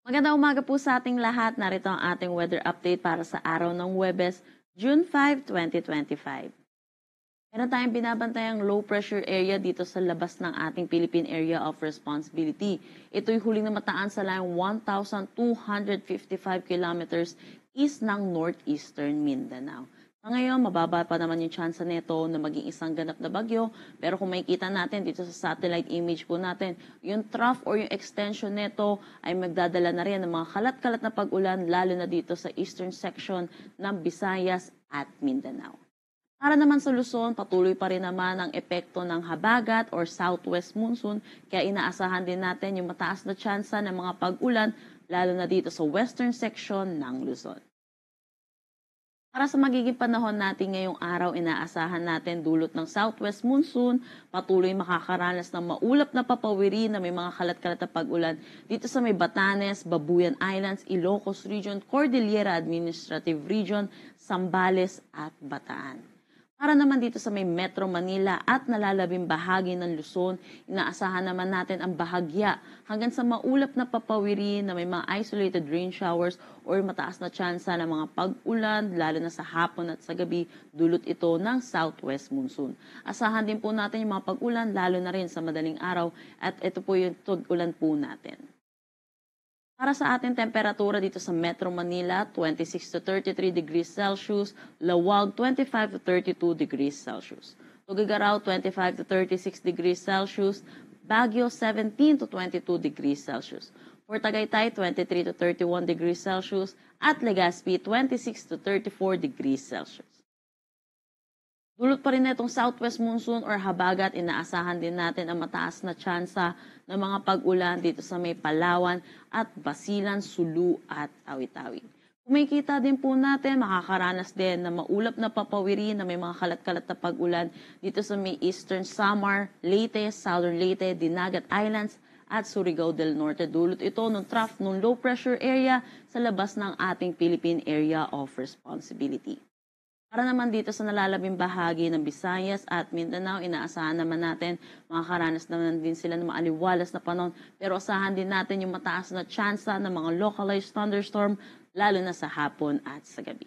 Magandang umaga po sa ating lahat. Narito ang ating weather update para sa araw ng Huwebes, June 5, 2025. Meron tayong binabantayang low pressure area dito sa labas ng ating Philippine Area of Responsibility. Ito'y huling namataan sa layong 1,255 kilometers east ng northeastern Mindanao. Sa ngayon, mababa pa naman yung tsansa nito na maging isang ganap na bagyo. Pero kung makikita natin dito sa satellite image po natin, yung trough or yung extension nito ay magdadala na rin ng mga kalat-kalat na pag-ulan lalo na dito sa eastern section ng Visayas at Mindanao. Para naman sa Luzon, patuloy pa rin naman ang epekto ng habagat or southwest monsoon, kaya inaasahan din natin yung mataas na tsansa ng mga pag-ulan lalo na dito sa western section ng Luzon. Para sa magiging panahon natin ngayong araw, inaasahan natin dulot ng southwest monsoon, patuloy makakaranas ng maulap na papawiri na may mga kalat-kalat na pag-ulan dito sa may Batanes, Babuyan Islands, Ilocos Region, Cordillera Administrative Region, Zambales at Bataan. Para naman dito sa may Metro Manila at nalalabing bahagi ng Luzon, inaasahan naman natin ang bahagya hanggang sa maulap na papawiri na may mga isolated rain showers or mataas na tsansa ng mga pag-ulan lalo na sa hapon at sa gabi dulot ito ng southwest monsoon. Asahan din po natin yung mga pag-ulan lalo na rin sa madaling araw at ito po yung tug-ulan po natin. Para sa ating temperatura dito sa Metro Manila, 26 to 33 degrees Celsius, Lawag 25 to 32 degrees Celsius. Tuguegarao 25 to 36 degrees Celsius, Baguio 17 to 22 degrees Celsius. For Tagaytay 23 to 31 degrees Celsius at Legazpi 26 to 34 degrees Celsius. Dulot pa rin na itong southwest monsoon or habagat, inaasahan din natin ang mataas na tsansa ng mga pag-ulan dito sa may Palawan at Basilan, Sulu at Tawi-Tawi. Kung makikita din po natin, makakaranas din na maulap na papawiri na may mga kalat-kalat na pag-ulan dito sa may Eastern Samar, Leyte, Southern Leyte, Dinagat Islands at Surigao del Norte. Dulot ito ng trough ng low pressure area sa labas ng ating Philippine Area of Responsibility. Para naman dito sa nalalabing bahagi ng Visayas at Mindanao, inaasahan naman natin makakaranas naman din sila ng maaliwalas na panahon, pero asahan din natin yung mataas na tsansa ng mga localized thunderstorm lalo na sa hapon at sa gabi.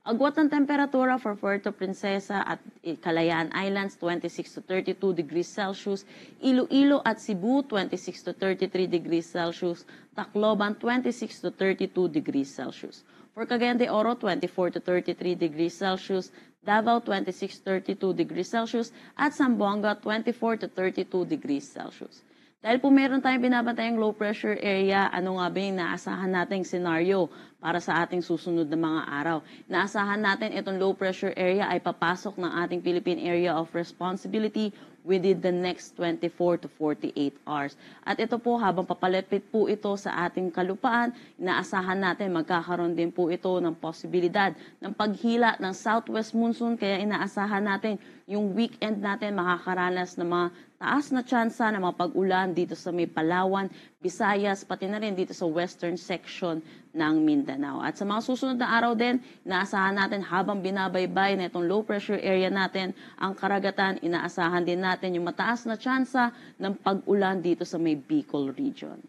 Agwat ng temperatura for Puerto Princesa at Kalayaan Islands, 26 to 32 degrees Celsius, Iloilo at Cebu, 26 to 33 degrees Celsius, Tacloban, 26 to 32 degrees Celsius. For Cagayan de Oro, 24 to 33 degrees Celsius, Davao, 26 to 32 degrees Celsius, at Zamboanga, 24 to 32 degrees Celsius. Dahil po meron tayong binabantayang low pressure area, ano nga ba yung naasahan nating scenario para sa ating susunod na mga araw? Naasahan natin itong low pressure area ay papasok ng ating Philippine Area of Responsibility within the next 24 to 48 hours. At ito po, habang papalapit po ito sa ating kalupaan, inaasahan natin magkakaroon din po ito ng posibilidad ng paghila ng southwest monsoon, kaya inaasahan natin yung weekend natin makakaranas ng mga taas na tsansa ng mga pag-ulan dito sa may Palawan, Visayas, pati na rin dito sa western section ng Mindanao. At sa mga susunod na araw din, inaasahan natin habang binabaybay na itong low pressure area natin, ang karagatan, inaasahan din natin yung mataas na tsansa ng pag-ulan dito sa may Bicol region.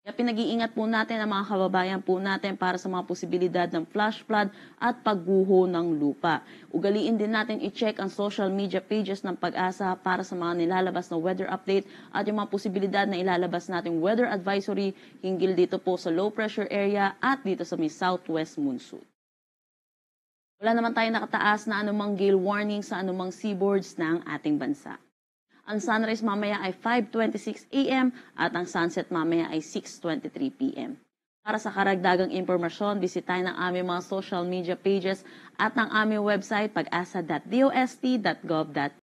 Kaya pinag-iingat po natin ang mga kababayan po natin para sa mga posibilidad ng flash flood at pagguho ng lupa. Ugaliin din natin i-check ang social media pages ng Pag-asa para sa mga nilalabas na weather update at yung mga posibilidad na ilalabas nating weather advisory hinggil dito po sa low pressure area at dito sa may southwest monsoon. Wala naman tayong nakataas na anumang gale warning sa anumang seaboards ng ating bansa. Ang sunrise mamaya ay 5:26 a.m. at ang sunset mamaya ay 6:23 p.m. Para sa karagdagang impormasyon, bisitahin ang aming mga social media pages at ang aming website pag-asa.dost.gov.ph.